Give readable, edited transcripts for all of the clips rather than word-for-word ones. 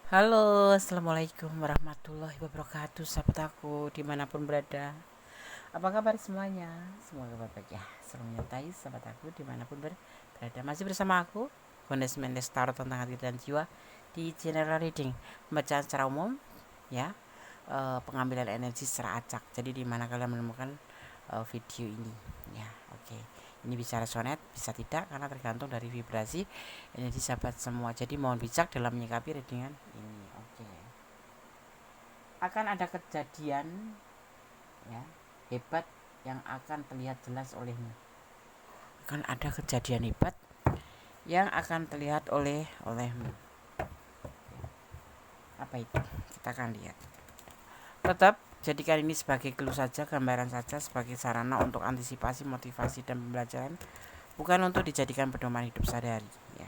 Halo, assalamualaikum warahmatullahi wabarakatuh, sahabat aku dimanapun berada. Apa kabar semuanya? Semoga baik ya. Selalu menyertai sahabat aku dimanapun berada. Masih bersama aku, Gondes Mendes Tarot tentang hati dan jiwa di general reading, pembacaan secara umum, ya, pengambilan energi secara acak. Jadi di mana kalian menemukan video ini, ya, oke. Ini bisa resonate, bisa tidak, karena tergantung dari vibrasi energi sahabat semua. Jadi mohon bijak dalam menyikapi readingan ini, oke. Akan ada kejadian, ya, hebat yang akan terlihat jelas olehmu. Akan ada kejadian hebat yang akan terlihat olehmu. Apa itu? Kita akan lihat. Tetap jadikan ini sebagai clue saja, gambaran saja, sebagai sarana untuk antisipasi, motivasi, dan pembelajaran, bukan untuk dijadikan pedoman hidup sehari-hari, ya.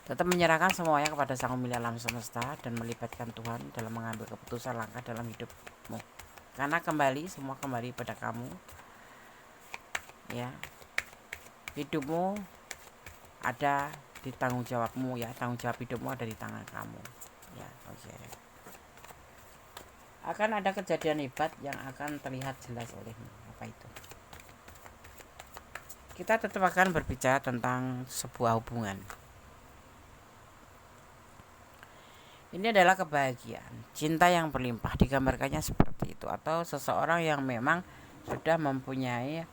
Tetap menyerahkan semuanya kepada Sang Pemilik alam semesta dan melibatkan Tuhan dalam mengambil keputusan langkah dalam hidupmu. Karena semua kembali pada kamu, ya. Hidupmu ada di tanggung jawabmu, ya. Tanggung jawab hidupmu ada di tangan kamu, ya. Oke. Akan ada kejadian hebat yang akan terlihat jelas olehmu. Apa itu? Kita tetap akan berbicara tentang sebuah hubungan. Ini adalah kebahagiaan, cinta yang berlimpah, digambarkannya seperti itu, atau seseorang yang memang sudah mempunyai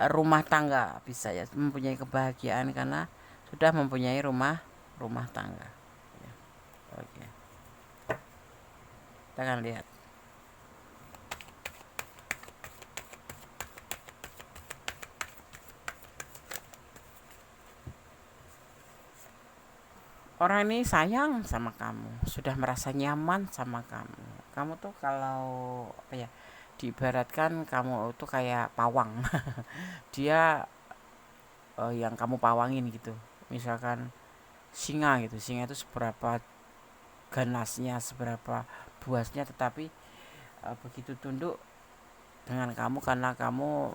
rumah tangga, bisa ya, mempunyai kebahagiaan karena sudah mempunyai rumah tangga, ya. Oke, kita akan lihat. Orang ini sayang sama kamu, sudah merasa nyaman sama kamu. Kamu tuh kalau apa ya, diibaratkan kamu itu kayak pawang. Dia yang kamu pawangin gitu. Misalkan singa gitu, singa itu seberapa ganasnya, seberapa buasnya, tetapi begitu tunduk dengan kamu karena kamu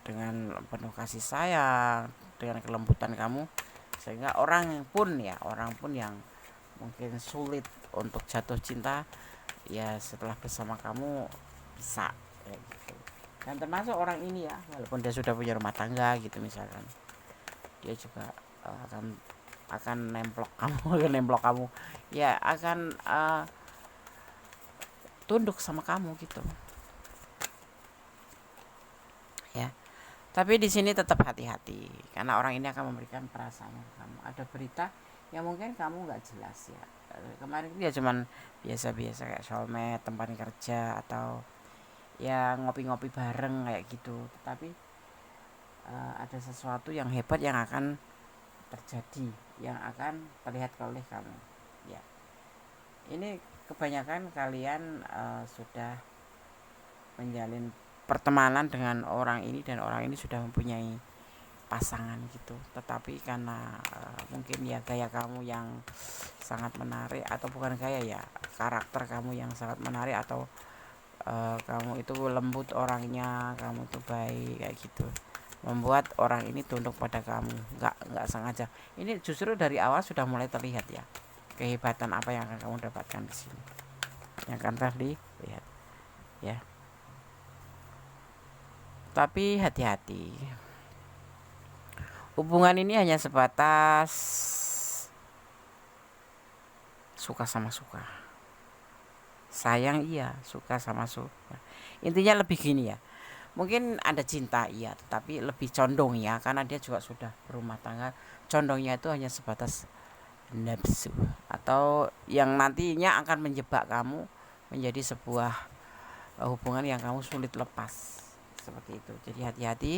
dengan penuh kasih sayang, dengan kelembutan kamu, sehingga orang pun yang mungkin sulit untuk jatuh cinta, ya setelah bersama kamu bisa, ya gitu. Dan termasuk orang ini, ya, walaupun dia sudah punya rumah tangga gitu misalkan, dia juga akan nemplok kamu, akan nemplok kamu, ya, akan tunduk sama kamu gitu, ya. Tapi di sini tetap hati-hati karena orang ini akan memberikan perasaan ke kamu. Ada berita yang mungkin kamu nggak jelas, ya. Kemarin dia cuman biasa-biasa kayak soulmate, tempat kerja, atau ya ngopi-ngopi bareng kayak gitu. Tetapi ada sesuatu yang hebat yang akan terjadi, yang akan terlihat oleh kamu, ya. Ini kebanyakan kalian sudah menjalin pertemanan dengan orang ini dan orang ini sudah mempunyai pasangan gitu, tetapi karena mungkin ya gaya kamu yang sangat menarik, atau bukan gaya, ya, karakter kamu yang sangat menarik, atau kamu itu lembut orangnya, kamu itu baik kayak gitu, membuat orang ini tunduk pada kamu, nggak sengaja. Ini justru dari awal sudah mulai terlihat, ya, kehebatan apa yang akan kamu dapatkan di sini, yang akan terlihat, ya. Tapi hati-hati, hubungan ini hanya sebatas suka sama suka, sayang iya, suka sama suka. Intinya lebih gini, ya, mungkin ada cinta iya, tetapi lebih condong, ya, karena dia juga sudah berumah tangga. Condongnya itu hanya sebatas nafsu, atau yang nantinya akan menjebak kamu menjadi sebuah hubungan yang kamu sulit lepas, seperti itu. Jadi hati-hati,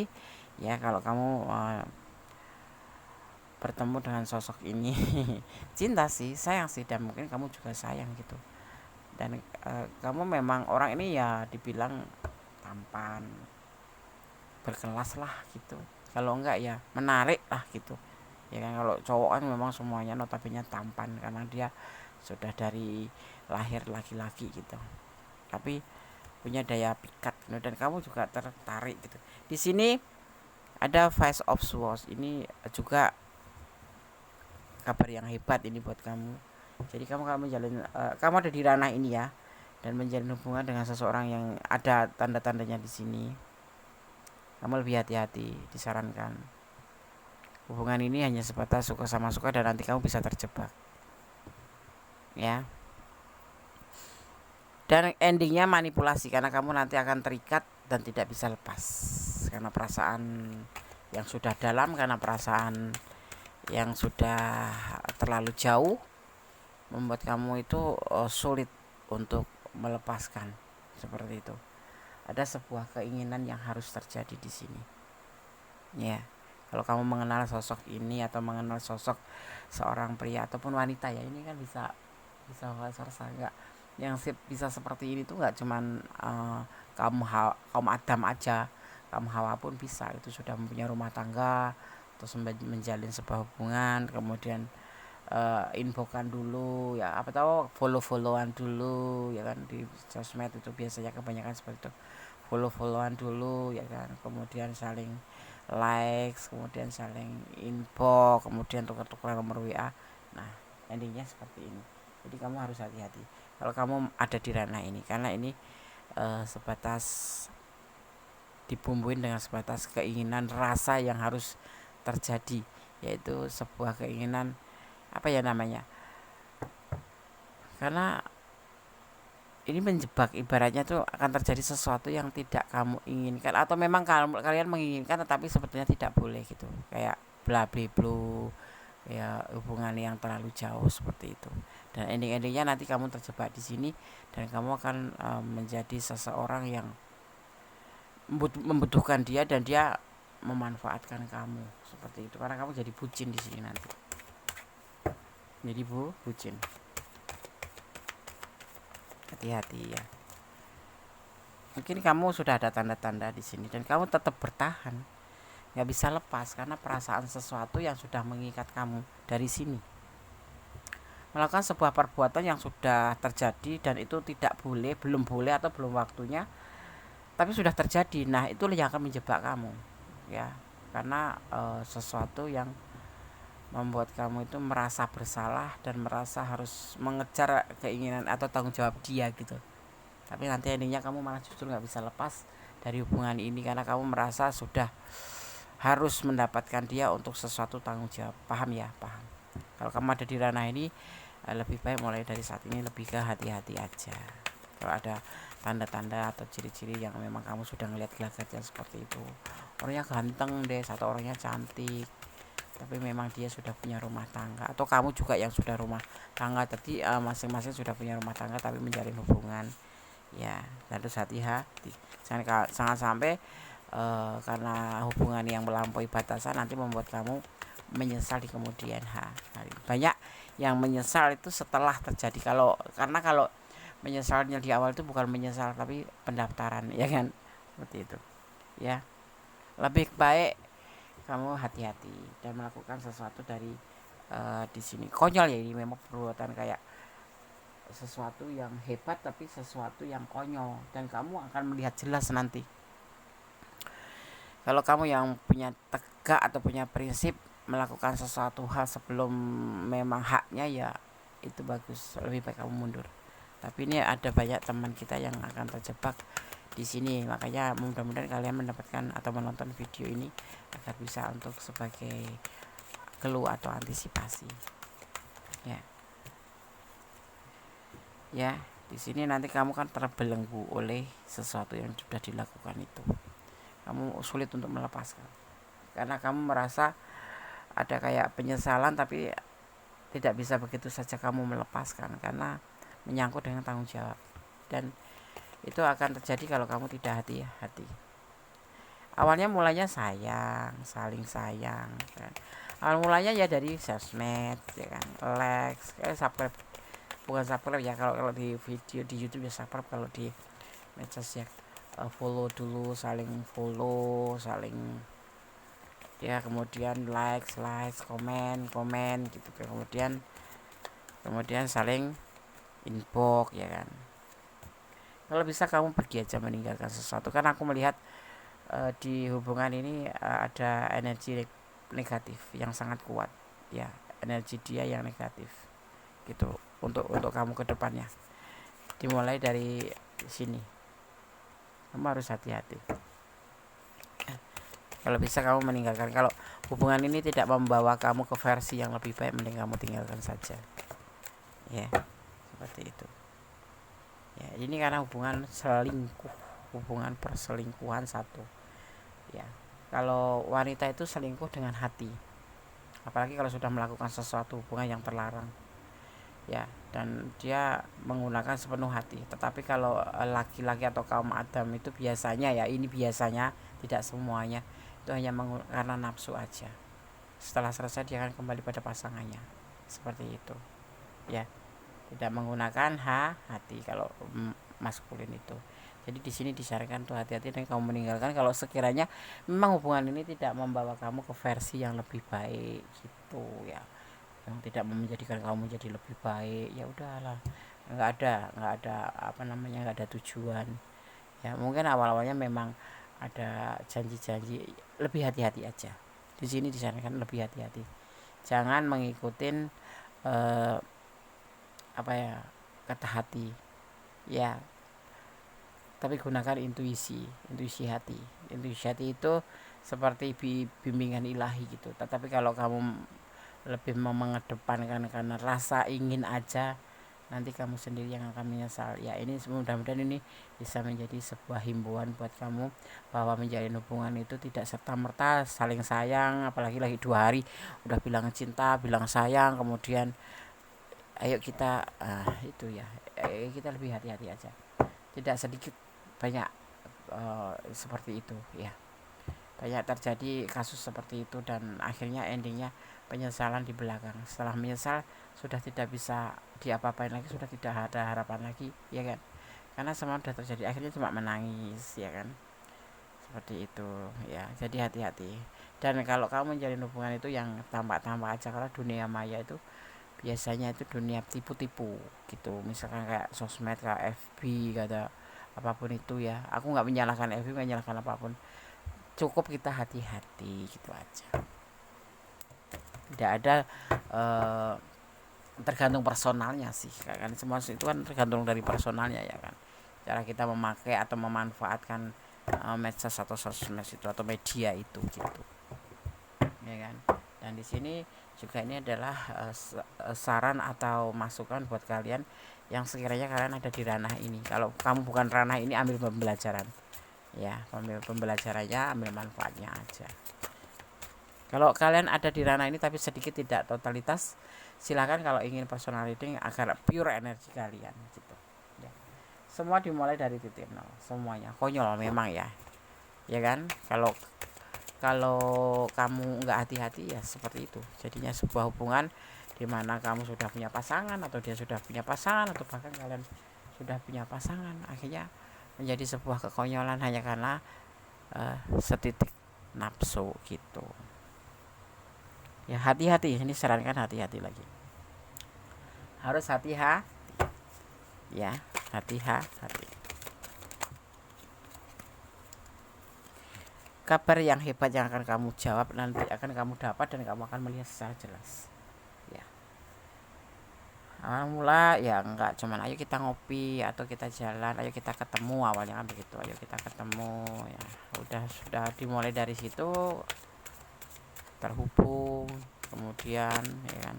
ya, kalau kamu bertemu dengan sosok ini. Cinta sih, sayang sih, dan mungkin kamu juga sayang gitu. Dan kamu memang orang ini ya dibilang tampan, berkelas lah gitu, kalau enggak ya menarik lah gitu, ya kan. Kalau cowok kan memang semuanya notabene tampan karena dia sudah dari lahir laki-laki gitu, tapi punya daya pikat gitu, dan kamu juga tertarik gitu. Di sini ada Five of Swords, ini juga kabar yang hebat ini buat kamu. Jadi kamu menjalin kamu ada di ranah ini ya, dan menjalin hubungan dengan seseorang yang ada tanda-tandanya di sini. Kamu lebih hati-hati, disarankan. Hubungan ini hanya sebatas suka sama suka dan nanti kamu bisa terjebak. Ya. Dan endingnya manipulasi karena kamu nanti akan terikat dan tidak bisa lepas. Karena perasaan yang sudah dalam, karena perasaan yang sudah terlalu jauh membuat kamu itu sulit untuk melepaskan. Seperti itu. Ada sebuah keinginan yang harus terjadi di sini. Ya. Kalau kamu mengenal sosok ini atau mengenal sosok seorang pria ataupun wanita ya, ini kan bisa enggak yang bisa seperti ini tuh nggak cuman kaum Adam aja, kaum Hawa pun bisa. Itu sudah mempunyai rumah tangga, terus menjalin sebuah hubungan, kemudian infokan dulu ya, apa tahu follow-followan dulu ya kan, di sosmed itu biasanya kebanyakan seperti itu, follow-followan dulu ya kan, kemudian saling likes, kemudian saling info, kemudian tukar-tukar nomor WA. Nah, endingnya seperti ini. Jadi kamu harus hati-hati kalau kamu ada di ranah ini, karena ini sebatas dibumbuin dengan sebatas keinginan rasa yang harus terjadi, yaitu sebuah keinginan apa ya namanya, karena ini menjebak, ibaratnya tuh akan terjadi sesuatu yang tidak kamu inginkan, atau memang kalian menginginkan tetapi sebetulnya tidak boleh gitu, kayak bla bla bla, ya hubungan yang terlalu jauh seperti itu. Dan endingnya nanti kamu terjebak di sini dan kamu akan menjadi seseorang yang membutuhkan dia dan dia memanfaatkan kamu seperti itu, karena kamu jadi bucin di sini nanti, jadi bucin. Hati-hati ya. Mungkin kamu sudah ada tanda-tanda di sini dan kamu tetap bertahan, nggak bisa lepas karena perasaan sesuatu yang sudah mengikat kamu dari sini. Melakukan sebuah perbuatan yang sudah terjadi dan itu tidak boleh, belum boleh atau belum waktunya, tapi sudah terjadi. Nah, itu yang akan menjebak kamu, ya, karena sesuatu yang membuat kamu itu merasa bersalah dan merasa harus mengejar keinginan atau tanggung jawab dia gitu. Tapi nanti endingnya kamu malah justru nggak bisa lepas dari hubungan ini karena kamu merasa sudah harus mendapatkan dia untuk sesuatu tanggung jawab. Paham ya? Paham. Kalau kamu ada di ranah ini, lebih baik mulai dari saat ini lebih ke hati-hati aja. Kalau ada tanda-tanda atau ciri-ciri yang memang kamu sudah ngelihat gelagatnya seperti itu, orangnya ganteng deh atau orangnya cantik, tapi memang dia sudah punya rumah tangga, atau kamu juga yang sudah rumah tangga tadi, masing-masing sudah punya rumah tangga tapi menjalin hubungan, ya harus hati-hati. Jangan sampai karena hubungan yang melampaui batasan nanti membuat kamu menyesal di kemudian hari. Banyak yang menyesal itu setelah terjadi, karena kalau menyesalnya di awal itu bukan menyesal tapi pendaftaran, ya kan, seperti itu ya. Lebih baik kamu hati-hati dan melakukan sesuatu dari di sini. Konyol ya, ini memang perbuatan kayak sesuatu yang hebat tapi sesuatu yang konyol, dan kamu akan melihat jelas nanti. Kalau kamu yang punya tegak atau punya prinsip melakukan sesuatu hal sebelum memang haknya, ya itu bagus, lebih baik kamu mundur. Tapi ini ada banyak teman kita yang akan terjebak di sini, makanya mudah-mudahan kalian mendapatkan atau menonton video ini agar bisa untuk sebagai clue atau antisipasi ya. Ya, di sini nanti kamu kan terbelenggu oleh sesuatu yang sudah dilakukan itu. Kamu sulit untuk melepaskan karena kamu merasa ada kayak penyesalan, tapi tidak bisa begitu saja kamu melepaskan karena menyangkut dengan tanggung jawab, dan itu akan terjadi kalau kamu tidak hati-hati. Awalnya mulanya saling sayang kan. Awal mulanya ya dari sosmed ya kan, likes, subscribe, bukan subscribe ya, kalau di video di YouTube ya subscribe, kalau di medsos ya follow dulu, saling follow, saling ya, kemudian likes, komen gitu, kemudian saling inbox ya kan. Kalau bisa kamu pergi aja, meninggalkan sesuatu, karena aku melihat di hubungan ini ada energi negatif yang sangat kuat ya. energi dia yang negatif gitu untuk kamu ke depannya. Dimulai dari sini, kamu harus hati-hati. Kalau bisa kamu meninggalkan. Kalau hubungan ini tidak membawa kamu ke versi yang lebih baik, mending kamu tinggalkan saja. Ya, seperti itu. Ya, ini karena hubungan selingkuh, hubungan perselingkuhan satu. Ya, kalau wanita itu selingkuh dengan hati, apalagi kalau sudah melakukan sesuatu hubungan yang terlarang. Ya, dan dia menggunakan sepenuh hati. Tetapi kalau laki-laki atau kaum Adam itu biasanya, ya ini biasanya, tidak semuanya, itu hanya karena nafsu aja. Setelah selesai dia akan kembali pada pasangannya, seperti itu. Ya, tidak menggunakan hati kalau maskulin itu. Jadi di sini disarankan tuh hati-hati dan kamu meninggalkan kalau sekiranya memang hubungan ini tidak membawa kamu ke versi yang lebih baik gitu ya, yang tidak menjadikan kamu menjadi lebih baik. Ya udahlah, nggak ada nggak ada tujuan. Ya mungkin awal-awalnya memang ada janji-janji, lebih hati-hati aja. Di sini disarankan lebih hati-hati, jangan mengikutin kata hati ya, tapi gunakan intuisi hati. Intuisi hati itu seperti bimbingan ilahi gitu. Tetapi kalau kamu lebih mengedepankan karena rasa ingin aja, nanti kamu sendiri yang akan menyesal. Ya ini mudah-mudahan ini bisa menjadi sebuah himbauan buat kamu bahwa menjalin hubungan itu tidak serta-merta saling sayang, apalagi lagi 2 hari udah bilang cinta, bilang sayang, kemudian ayo kita itu ya, kita lebih hati-hati aja. Tidak sedikit banyak seperti itu ya. Banyak terjadi kasus seperti itu dan akhirnya endingnya penyesalan di belakang. Setelah menyesal sudah tidak bisa diapa-apain lagi, sudah tidak ada harapan lagi, ya kan? Karena semua sudah terjadi, akhirnya cuma menangis, ya kan? Seperti itu ya. Jadi hati-hati. Dan kalau kamu menjalin hubungan itu yang tampak-tampak aja, karena dunia maya itu biasanya itu dunia tipu-tipu gitu. Misalkan kayak sosmed, kayak FB, kata apapun itu ya. Aku nggak menyalahkan FB, nggak menyalahkan apapun. Cukup kita hati-hati gitu aja. Tidak ada tergantung personalnya sih kan, semua itu kan tergantung dari personalnya ya kan, cara kita memakai atau memanfaatkan medsos atau sosmed itu atau media itu gitu ya kan. Dan di sini juga ini adalah saran atau masukan buat kalian yang sekiranya kalian ada di ranah ini. Kalau kamu bukan ranah ini, ambil pembelajaran ya, ambil pembelajarannya, ambil manfaatnya aja. Kalau kalian ada di ranah ini tapi sedikit tidak totalitas, silakan kalau ingin personal reading agar pure energi kalian gitu ya. Semua dimulai dari titik nol, semuanya konyol memang ya, ya kan. Kalau kamu nggak hati-hati ya seperti itu jadinya, sebuah hubungan di mana kamu sudah punya pasangan atau dia sudah punya pasangan atau bahkan kalian sudah punya pasangan, akhirnya menjadi sebuah kekonyolan hanya karena setitik nafsu gitu ya. Hati-hati, ini sarankan hati-hati lagi, harus hati-hati ya, hati-hati. Kabar yang hebat yang akan kamu jawab nanti akan kamu dapat dan kamu akan melihat secara jelas ya. Awal mula ya enggak cuman ayo kita ngopi atau kita jalan, ayo kita ketemu, awalnya kan begitu, ayo kita ketemu ya. Sudah dimulai dari situ, terhubung, kemudian ya kan.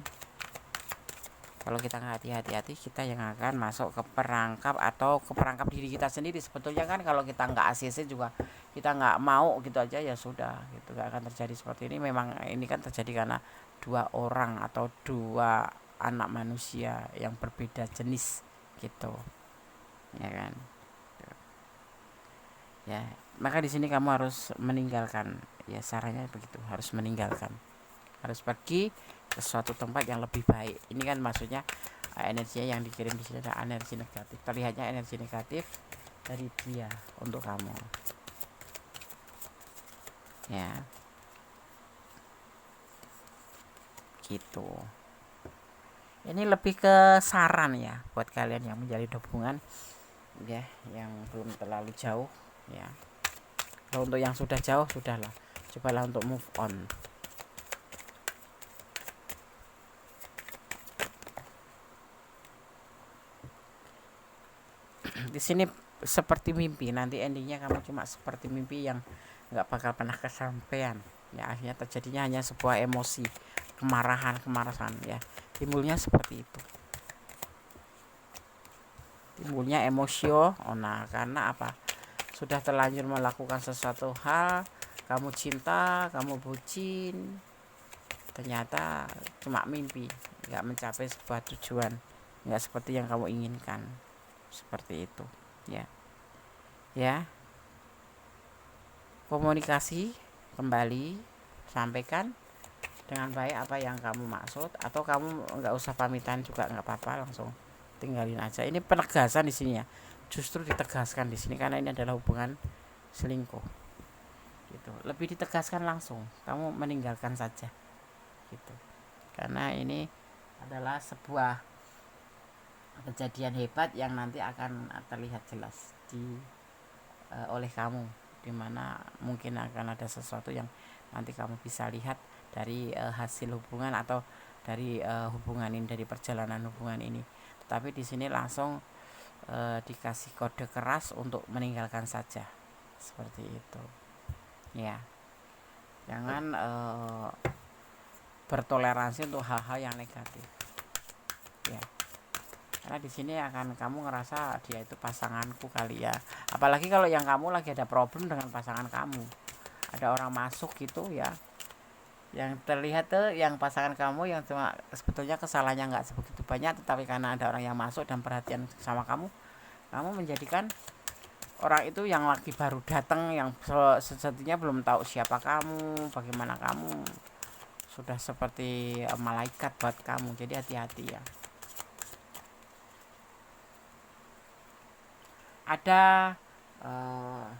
Kalau kita nggak hati-hati, kita yang akan masuk ke perangkap atau ke perangkap diri kita sendiri sebetulnya kan. Kalau kita nggak ACC juga, kita nggak mau gitu aja ya sudah gitu, nggak akan terjadi seperti ini. Memang ini kan terjadi karena 2 orang atau 2 anak manusia yang berbeda jenis gitu ya kan ya. Maka di sini kamu harus meninggalkan ya, sarannya begitu, harus meninggalkan, harus pergi ke suatu tempat yang lebih baik. Ini kan maksudnya energinya yang dikirim di sini adalah energi negatif, terlihatnya energi negatif dari dia untuk kamu ya gitu. Ini lebih ke saran ya buat kalian yang menjalin hubungan ya, yang belum terlalu jauh ya. Kalau untuk yang sudah jauh, sudahlah, cobalah untuk move on di sini seperti mimpi, nanti endingnya kamu cuma seperti mimpi yang nggak bakal pernah kesampaian ya. Akhirnya terjadinya hanya sebuah emosi, kemarahan ya, timbulnya seperti itu, timbulnya emosio. Nah, karena apa, sudah terlanjur melakukan sesuatu hal, kamu cinta, kamu bucin, ternyata cuma mimpi, nggak mencapai sebuah tujuan, nggak seperti yang kamu inginkan, seperti itu ya. Komunikasi kembali, sampaikan dengan baik apa yang kamu maksud, atau kamu nggak usah pamitan juga nggak apa-apa, langsung tinggalin aja. Ini penegasan di sini ya, justru ditegaskan di sini karena ini adalah hubungan selingkuh gitu. Lebih ditegaskan langsung, kamu meninggalkan saja gitu, karena ini adalah sebuah kejadian hebat yang nanti akan terlihat jelas oleh kamu, dimana mungkin akan ada sesuatu yang nanti kamu bisa lihat dari hasil hubungan atau dari hubungan ini, dari perjalanan hubungan ini. Tetapi di sini langsung dikasih kode keras untuk meninggalkan saja, seperti itu ya. Jangan bertoleransi untuk hal-hal yang negatif ya, karena di sini akan kamu ngerasa dia itu pasanganku kali ya. Apalagi kalau yang kamu lagi ada problem dengan pasangan kamu, ada orang masuk gitu ya, yang terlihat tuh yang pasangan kamu yang cuma sebetulnya kesalahannya nggak sebegitu banyak, tetapi karena ada orang yang masuk dan perhatian sama kamu menjadikan orang itu yang lagi baru datang, yang sejatinya belum tahu siapa kamu, bagaimana kamu, sudah seperti malaikat buat kamu. Jadi hati-hati ya. Ada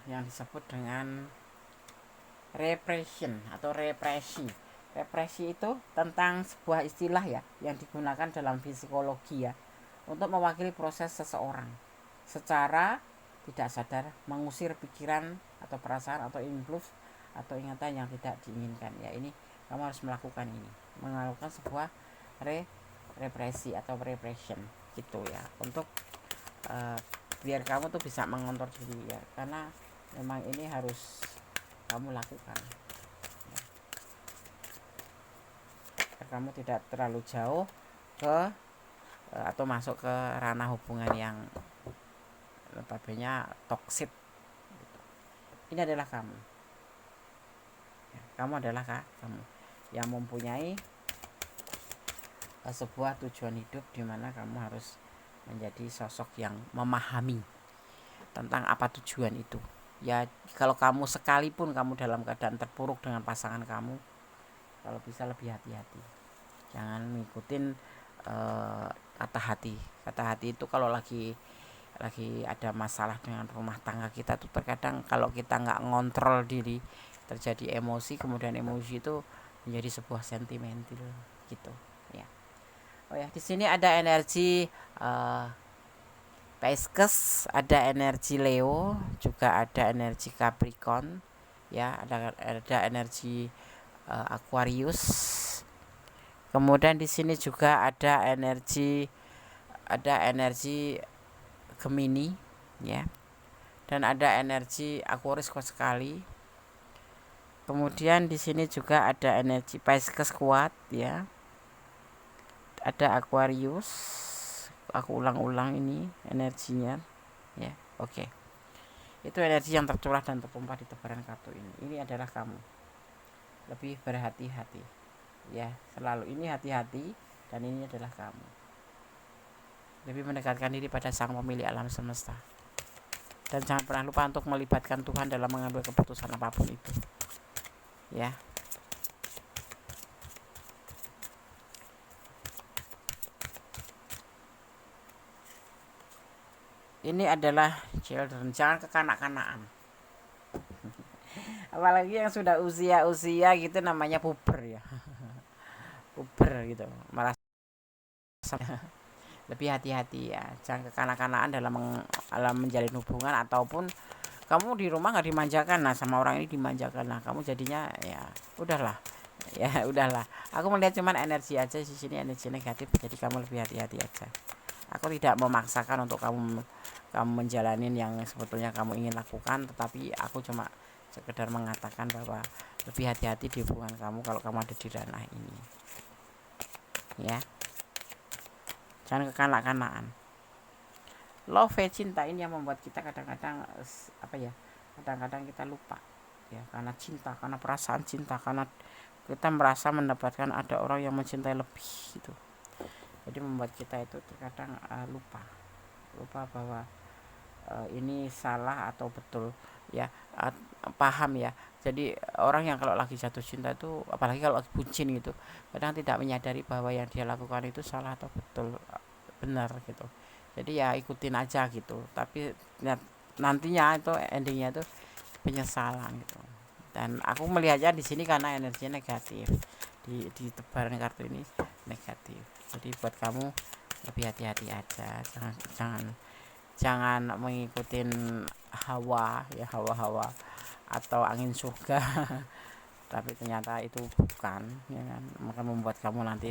yang disebut dengan repression atau represi. Represi itu tentang sebuah istilah ya yang digunakan dalam psikologi ya, untuk mewakili proses seseorang secara tidak sadar mengusir pikiran atau perasaan atau impuls atau ingatan yang tidak diinginkan ya. Ini kamu harus melakukan ini, melakukan sebuah represi atau repression gitu ya, untuk biar kamu tuh bisa mengontrol diri ya, karena memang ini harus kamu lakukan ya, agar kamu tidak terlalu jauh ke atau masuk ke ranah hubungan yang notabene toksik gitu. Ini adalah kamu ya, kamu adalah kamu yang mempunyai sebuah tujuan hidup, di mana kamu harus menjadi sosok yang memahami tentang apa tujuan itu ya. Kalau kamu sekalipun kamu dalam keadaan terpuruk dengan pasangan kamu, kalau bisa lebih hati-hati, jangan ngikutin kata hati itu. Kalau lagi ada masalah dengan rumah tangga kita tuh, terkadang kalau kita nggak ngontrol diri, terjadi emosi, kemudian emosi itu menjadi sebuah sentimental gitu ya. Oh ya, di sini ada energi Pisces, ada energi Leo, juga ada energi Capricorn ya, ada energi Aquarius. Kemudian di sini juga ada energi Gemini ya, dan ada energi Aquarius kuat sekali. Kemudian di sini juga ada energi Pisces kuat ya, ada Aquarius. Aku ulang-ulang ini energinya ya. Oke. Itu energi yang tercurah dan tertumpah di tebaran kartu ini. Ini adalah kamu. Lebih berhati-hati ya, selalu ini hati-hati, dan ini adalah kamu. Lebih mendekatkan diri pada Sang Pemilik alam semesta, dan jangan pernah lupa untuk melibatkan Tuhan dalam mengambil keputusan apapun itu ya. Ini adalah children, jangan kekanak-kanakan. Apalagi yang sudah usia gitu, namanya puber ya. Puber gitu, malah lebih hati-hati ya, jangan kekanak-kanakan dalam menjalin hubungan, ataupun kamu di rumah nggak dimanjakan, nah sama orang ini dimanjakan, nah kamu jadinya ya udahlah ya. Udahlah, aku melihat cuman energi aja di sini, energi negatif, jadi kamu lebih hati-hati aja Aku tidak memaksakan untuk kamu menjalanin yang sebetulnya kamu ingin lakukan, tetapi aku cuma sekedar mengatakan bahwa lebih hati-hati di hubungan kamu kalau kamu ada di ranah ini, ya. Jangan kekanak-kanakan. Love, cinta ini yang membuat kita kadang-kadang kadang-kadang kita lupa, ya, karena cinta, karena perasaan cinta, karena kita merasa mendapatkan ada orang yang mencintai lebih gitu. Jadi membuat kita itu terkadang lupa bahwa ini salah atau betul, ya. Paham ya. Jadi orang yang kalau lagi jatuh cinta itu, apalagi kalau lagi bucin gitu, kadang tidak menyadari bahwa yang dia lakukan itu salah atau betul, benar gitu. Jadi ya ikutin aja gitu, tapi nantinya itu endingnya itu penyesalan gitu. Dan aku melihatnya di sini karena energinya negatif, di tebaran kartu ini negatif. Jadi buat kamu lebih hati-hati aja, jangan mengikuti hawa atau angin surga tapi ternyata itu bukan, ya kan, maka membuat kamu nanti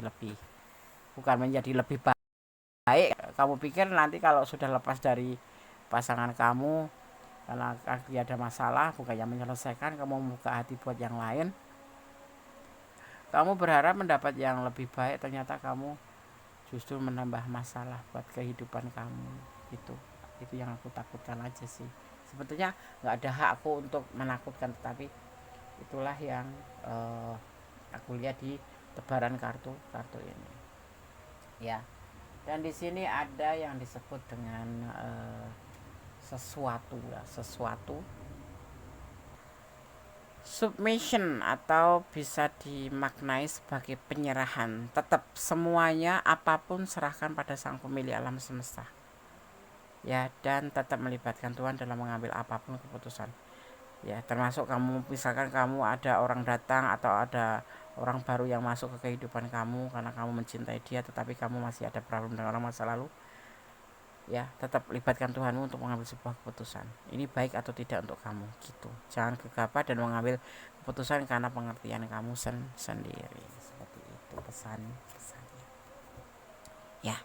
bukan menjadi lebih baik. Kamu pikir nanti kalau sudah lepas dari pasangan kamu karena lagi ada masalah, bukannya menyelesaikan, kamu membuka hati buat yang lain, kamu berharap mendapat yang lebih baik, ternyata kamu justru menambah masalah buat kehidupan kamu. Itu yang aku takutkan aja sih. Sebetulnya nggak ada hak aku untuk menakutkan, tetapi itulah yang aku lihat di tebaran kartu ini, ya. Dan di sini ada yang disebut dengan sesuatu submission, atau bisa dimaknai sebagai penyerahan. Tetap semuanya apapun serahkan pada sang pemilik alam semesta, ya, dan tetap melibatkan Tuhan dalam mengambil apapun keputusan, ya, termasuk kamu, misalkan kamu ada orang datang atau ada orang baru yang masuk ke kehidupan kamu karena kamu mencintai dia, tetapi kamu masih ada problem dengan orang masa lalu, ya, tetap libatkan Tuhanmu untuk mengambil sebuah keputusan. Ini baik atau tidak untuk kamu gitu. Jangan gegabah dan mengambil keputusan karena pengertian kamu sendiri. Seperti itu pesannya, ya.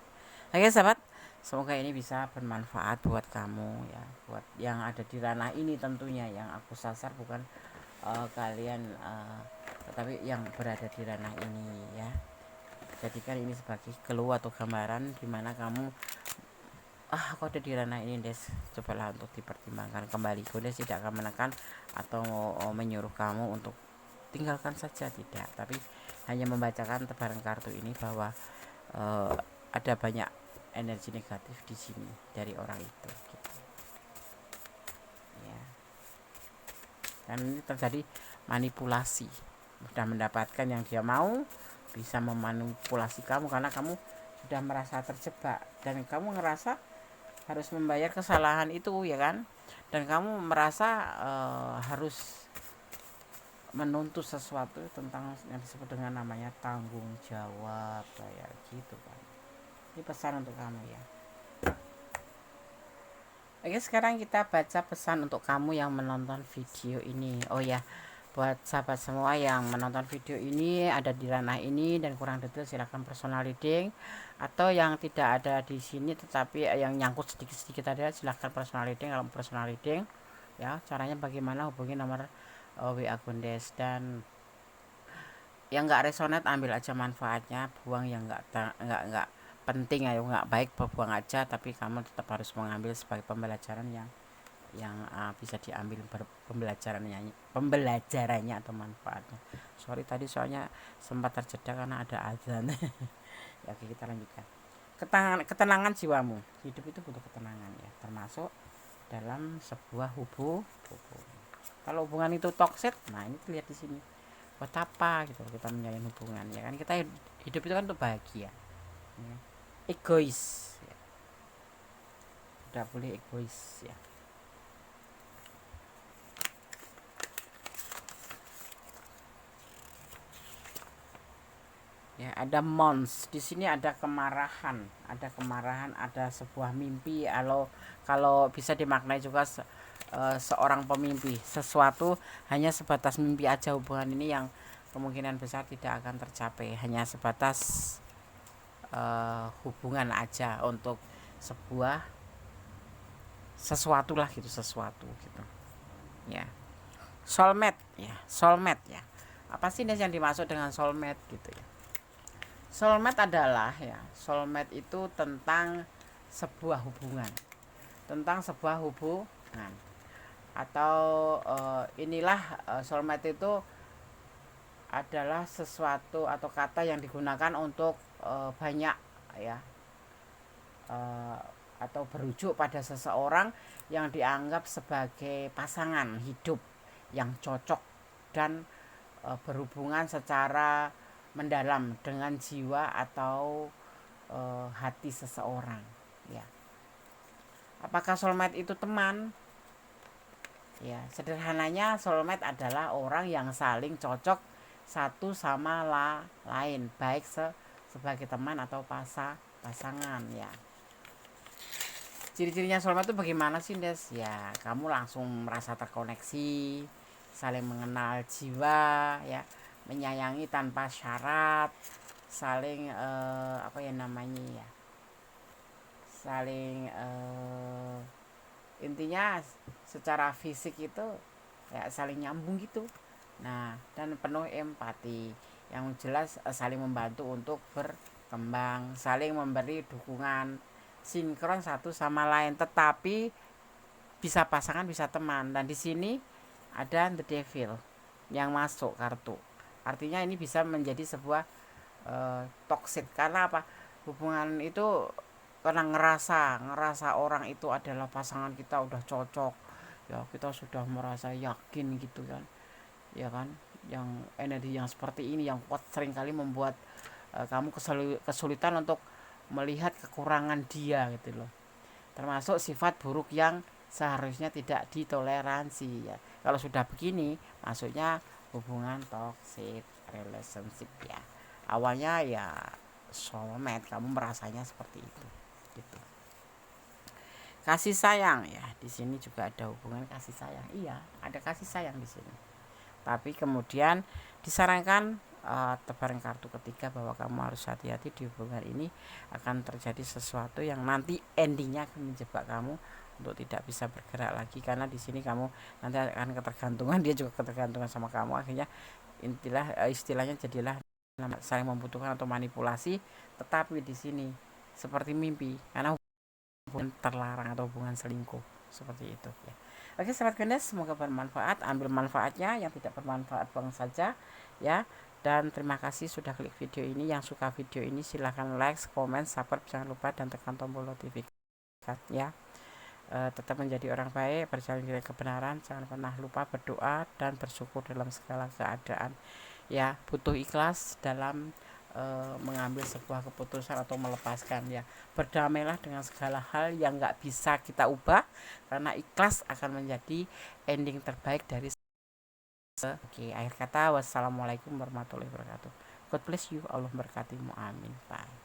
Oke sahabat, semoga ini bisa bermanfaat buat kamu, ya, buat yang ada di ranah ini. Tentunya yang aku sasar bukan kalian, tetapi yang berada di ranah ini, ya. Jadikan ini sebagai clue atau gambaran dimana kamu, aku ada di ranah ini, Des. Cobalah untuk dipertimbangkan kembali. Des tidak akan menekan atau menyuruh kamu untuk tinggalkan saja, tidak, tapi hanya membacakan tebaran kartu ini bahwa ada banyak energi negatif di sini dari orang itu, gitu. Ya. Dan ini terjadi manipulasi, sudah mendapatkan yang dia mau, bisa memanipulasi kamu karena kamu sudah merasa terjebak dan kamu ngerasa harus membayar kesalahan itu, ya kan, dan kamu merasa harus menuntut sesuatu tentang yang disebut dengan namanya tanggung jawab, kayak gitu kan. Ini pesan untuk kamu, ya. Oke, sekarang kita baca pesan untuk kamu yang menonton video ini. Oh ya, buat sahabat semua yang menonton video ini, ada di ranah ini dan kurang detail, silahkan personal reading. Atau yang tidak ada di sini tetapi yang nyangkut sedikit-sedikit ada, silahkan personal reading. Kalau personal reading, ya, caranya bagaimana, hubungi nomor WA Gondes. Dan yang nggak resonate ambil aja manfaatnya, buang yang nggak penting, ayo nggak baik buang aja, tapi kamu tetap harus mengambil sebagai pembelajaran yang bisa diambil pembelajarannya atau manfaatnya. Sorry tadi soalnya sempat terjeda karena ada azan. Ya, oke, kita lanjutkan. Ketenangan jiwamu. Hidup itu butuh ketenangan, ya, termasuk dalam sebuah hubungan. Kalau hubungan itu toxic, nah ini lihat di sini. Buat apa gitu kita menjalin hubungan, ya kan? Kita hidup itu kan untuk bahagia, ya. Egois, ya. Tidak boleh egois, ya. Ya, ada mons di sini, ada kemarahan, ada sebuah mimpi. Kalau bisa dimaknai juga seorang pemimpi, sesuatu hanya sebatas mimpi aja. Hubungan ini yang kemungkinan besar tidak akan tercapai, hanya sebatas hubungan aja untuk sebuah sesuatu lah gitu, sesuatu gitu ya. Soulmate ya, apa sih yang dimaksud dengan soulmate gitu ya. Soulmate itu tentang sebuah hubungan, atau soulmate itu adalah sesuatu atau kata yang digunakan untuk banyak ya, atau berujuk pada seseorang yang dianggap sebagai pasangan hidup yang cocok dan berhubungan secara mendalam dengan jiwa atau hati seseorang ya. Apakah soulmate itu teman? Ya, sederhananya soulmate adalah orang yang saling cocok satu sama lain, baik sebagai teman atau pasangan ya. Ciri-cirinya soulmate itu bagaimana sih, Des? Ya, kamu langsung merasa terkoneksi, saling mengenal jiwa ya, menyayangi tanpa syarat, saling apa ya namanya ya, saling intinya secara fisik itu ya saling nyambung gitu. Nah, dan penuh empati, yang jelas saling membantu untuk berkembang, saling memberi dukungan, sinkron satu sama lain, tetapi bisa pasangan bisa teman. Dan di sini ada the devil yang masuk kartu, artinya ini bisa menjadi sebuah toxic. Karena apa? Hubungan itu karena ngerasa orang itu adalah pasangan kita, udah cocok ya, kita sudah merasa yakin gitu kan ya kan. Yang energi yang seperti ini yang kuat seringkali membuat kamu kesulitan untuk melihat kekurangan dia gitu loh, termasuk sifat buruk yang seharusnya tidak ditoleransi ya. Kalau sudah begini maksudnya hubungan toxic relationship ya. Awalnya ya soulmate, kamu merasanya seperti itu gitu. Kasih sayang ya, di sini juga ada hubungan kasih sayang. Iya, ada kasih sayang di sini. Tapi kemudian disarankan tebaran kartu ketiga bahwa kamu harus hati-hati di hubungan ini, akan terjadi sesuatu yang nanti endingnya akan menjebak kamu untuk tidak bisa bergerak lagi. Karena di sini kamu nanti akan ketergantungan, dia juga ketergantungan sama kamu. Akhirnya istilahnya jadilah saling membutuhkan atau manipulasi. Tetapi di sini seperti mimpi, karena hubungan terlarang atau hubungan selingkuh seperti itu ya. Oke sahabat Gendes, semoga bermanfaat. Ambil manfaatnya, yang tidak bermanfaat buang saja ya. Dan terima kasih sudah klik video ini. Yang suka video ini silahkan like, komen, subscribe, jangan lupa, dan tekan tombol notifikasi ya. Tetap menjadi orang baik, berjalan di kebenaran, jangan pernah lupa berdoa dan bersyukur dalam segala keadaan ya. Butuh ikhlas dalam mengambil sebuah keputusan atau melepaskan ya. Berdamailah dengan segala hal yang gak bisa kita ubah, karena ikhlas akan menjadi ending terbaik dari Oke, akhir kata wassalamualaikum warahmatullahi wabarakatuh. God bless you, Allah berkatimu, amin. Bye.